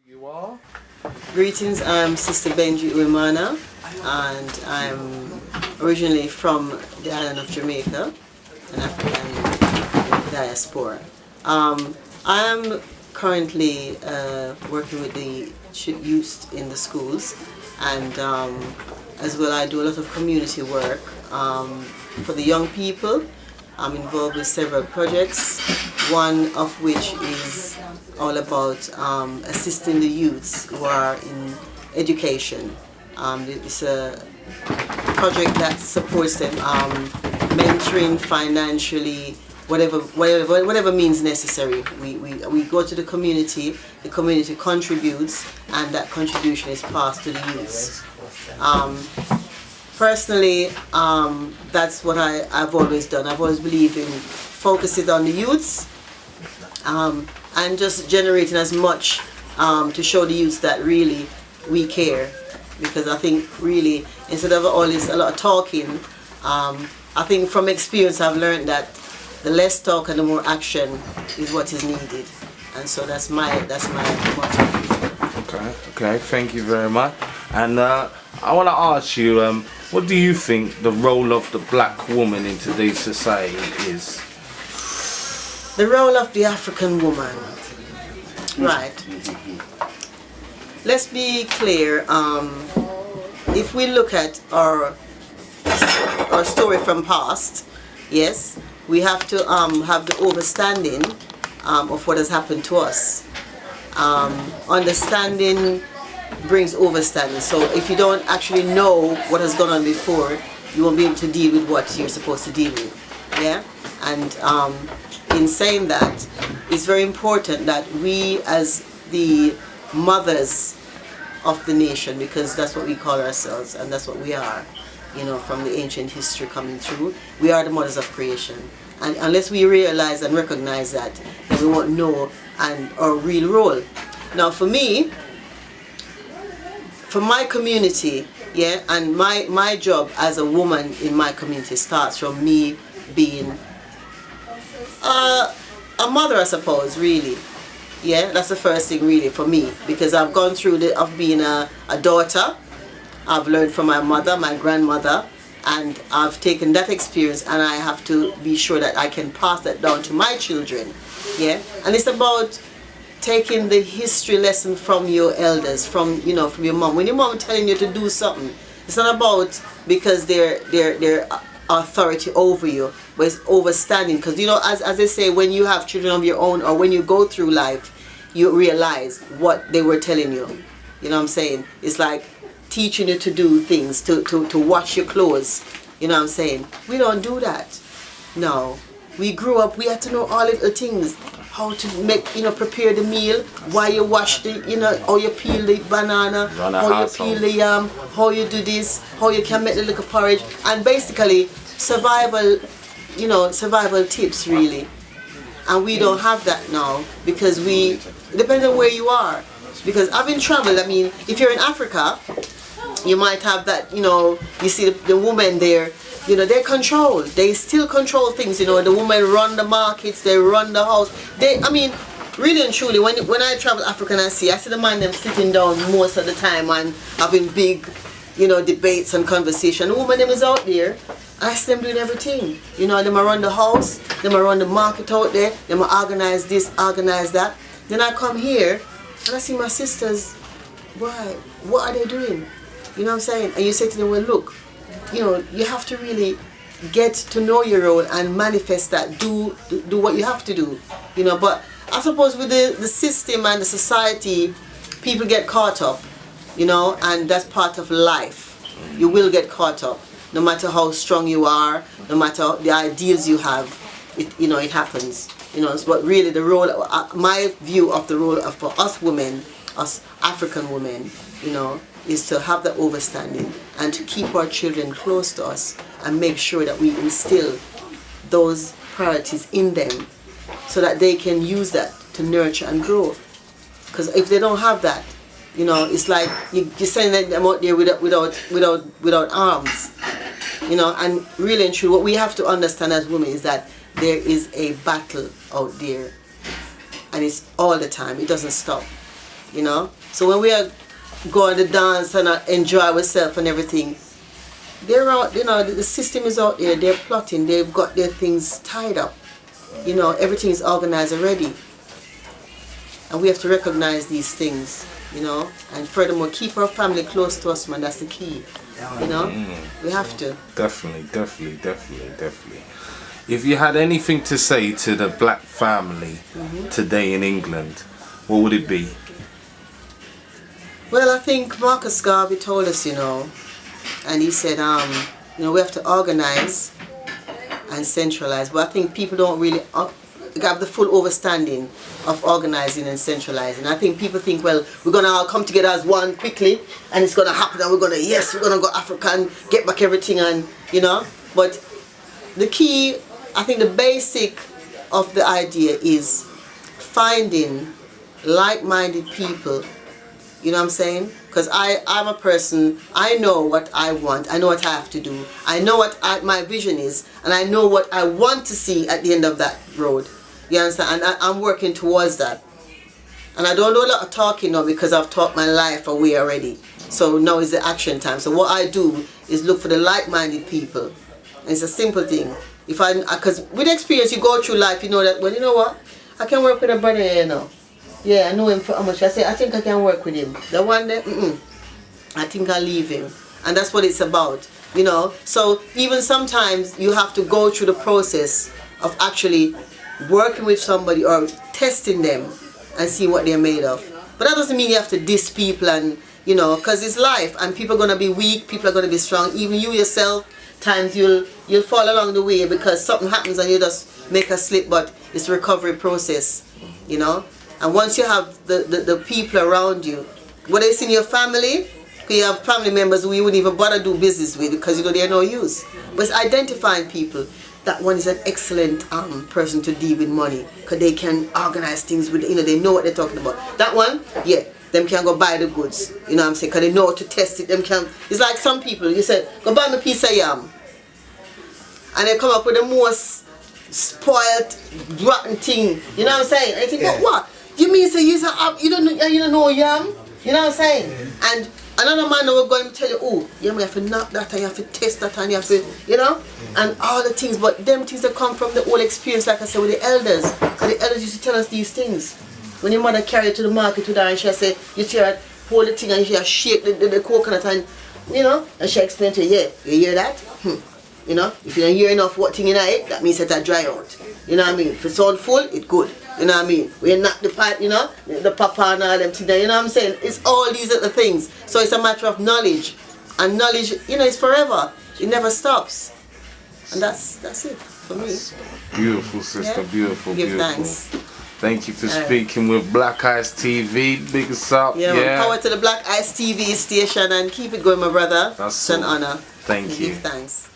You are? Greetings, I'm Sister Benji Uemana, and I'm originally from the island of Jamaica, an African diaspora. I am currently working with the youth in the schools, and as well I do a lot of community work for the young people. I'm involved with several projects, one of which is all about assisting the youths who are in education. It's a project that supports them, mentoring financially, whatever means necessary. We go to the community contributes, and that contribution is passed to the youths. Personally, that's what I've always done. I've always believed in focusing on the youths and just generating as much to show the youths that really we care. Because I think really, instead of always a lot of talking, I think from experience I've learned that the less talk and the more action is what is needed. And so that's my motto. Okay, thank you very much. And I want to ask you, what do you think the role of the black woman in today's society is? The role of the African woman. Right. Let's be clear. If we look at our story from past, yes, we have to have the understanding of what has happened to us. Understanding brings overstanding. So if you don't actually know what has gone on before, you won't be able to deal with what you're supposed to deal with. Yeah? And in saying that, it's very important that we as the mothers of the nation, because that's what we call ourselves and that's what we are, you know, from the ancient history coming through, we are the mothers of creation. And unless we realize and recognize that, then we won't know our real role. Now for me, for my community, yeah, and my job as a woman in my community starts from me being a mother, I suppose, really. Yeah, that's the first thing really for me, because I've gone through of being a daughter. I've learned from my mother, my grandmother, and I've taken that experience and I have to be sure that I can pass that down to my children. Yeah, and it's about taking the history lesson from your elders, from your mom. When your mom telling you to do something, it's not about because they're authority over you, but it's overstanding. Because as they say, when you have children of your own or when you go through life, you realize what they were telling you. You know what I'm saying? It's like teaching you to do things, to wash your clothes. You know what I'm saying? We don't do that. No. We grew up, we had to know all little things. How to make, prepare the meal, why you wash the, how you peel the banana, how you peel the yam, how you do this, how you can make the little porridge, and basically survival tips really. And we don't have that now because it depends on where you are. Because having traveled, I mean, if you're in Africa, you might have that, you see the woman there, they control. They still control things. The women run the markets. They run the house. Really and truly, when I travel Africa and I see the man them sitting down most of the time and having big, debates and conversation. The woman them is out there. I see them doing everything. Them a run the house. Them a run the market out there. Them a organize this, organize that. Then I come here and I see my sisters. Why? What are they doing? You know what I'm saying? And you say to them, well, look. You have to really get to know your role and manifest that. Do what you have to do. But I suppose with the system and the society, people get caught up. And that's part of life. You will get caught up, no matter how strong you are, no matter the ideals you have. It happens. But really, the role, my view of the role for us women, us African women, is to have that understanding and to keep our children close to us and make sure that we instill those priorities in them so that they can use that to nurture and grow. Because if they don't have that, it's like you're sending them out there without arms. And really and truly, what we have to understand as women is that there is a battle out there, and it's all the time. It doesn't stop. you know. So when we are going to dance and enjoy ourselves and everything, they're out, you know, the system is out there, they're plotting, they've got their things tied up. You know, everything is organized already. And we have to recognize these things, you know, and furthermore, keep our family close to us, man, that's the key. You know, we have to. Definitely. If you had anything to say to the black family today in England, what would it be? Well, I think Marcus Garvey told us, you know, and he said, you know, we have to organize and centralize. But I think people don't really have the full understanding of organizing and centralizing. I think people think, well, we're going to all come together as one quickly and it's going to happen and we're going to go Africa and get back everything and, you know. But the key, I think the basic of the idea is finding like-minded people. You know what I'm saying? Because I'm a person, I know what I want, I know what I have to do, I know what my vision is, and I know what I want to see at the end of that road. You understand? And I'm working towards that. And I don't do a lot of talking now because I've talked my life away already. So now is the action time. So what I do is look for the like-minded people. And it's a simple thing. Because with experience you go through life, you know that, well, you know what? I can work with a brother here now. Yeah, I know him for how much. I say, I think I can work with him. The one day, I think I'll leave him. And that's what it's about, you know. So even sometimes you have to go through the process of actually working with somebody or testing them and see what they're made of. But that doesn't mean you have to diss people and, you know, because it's life and people are going to be weak, people are going to be strong. Even you yourself, times you'll fall along the way because something happens and you just make a slip, but it's a recovery process, you know. And once you have the people around you, whether it's in your family, because you have family members who you wouldn't even bother do business with because you know they're no use. But it's identifying people. That one is an excellent person to deal with money because they can organize things with, you know, they know what they're talking about. That one, yeah, them can go buy the goods, you know what I'm saying, because they know how to test it. Them can. It's like some people, you said, go buy me a piece of yam. And they come up with the most spoiled, rotten thing, you know what I'm saying? And you think, but what? You mean say you don't know yam? You know what I'm saying? And another man will go and tell you, oh, yeah, you have to knock that and you have to test that and you have to, you know? And all the things, but them things that come from the old experience, like I said, with the elders. Because the elders used to tell us these things. When your mother carried it to the market with her and she say, you see her hold the thing and she shake the coconut and, you know? And she explained to you, yeah, you hear that? You know? If you don't hear enough what thing in it, that means that dry out. You know what I mean? If it's all full, it's good. You know what I mean? We knock the pipe, you know, the papa and all them things, you know what I'm saying? It's all these other things. So it's a matter of knowledge. And knowledge, you know, it's forever. It never stops. And that's it for me. Beautiful, sister, Yeah. beautiful. Give thanks. Thank you for speaking with Black Ice TV. Big us up. Yeah, power to the Black Ice TV station and keep it going, my brother. That's it's an honor. Thank you. Give thanks.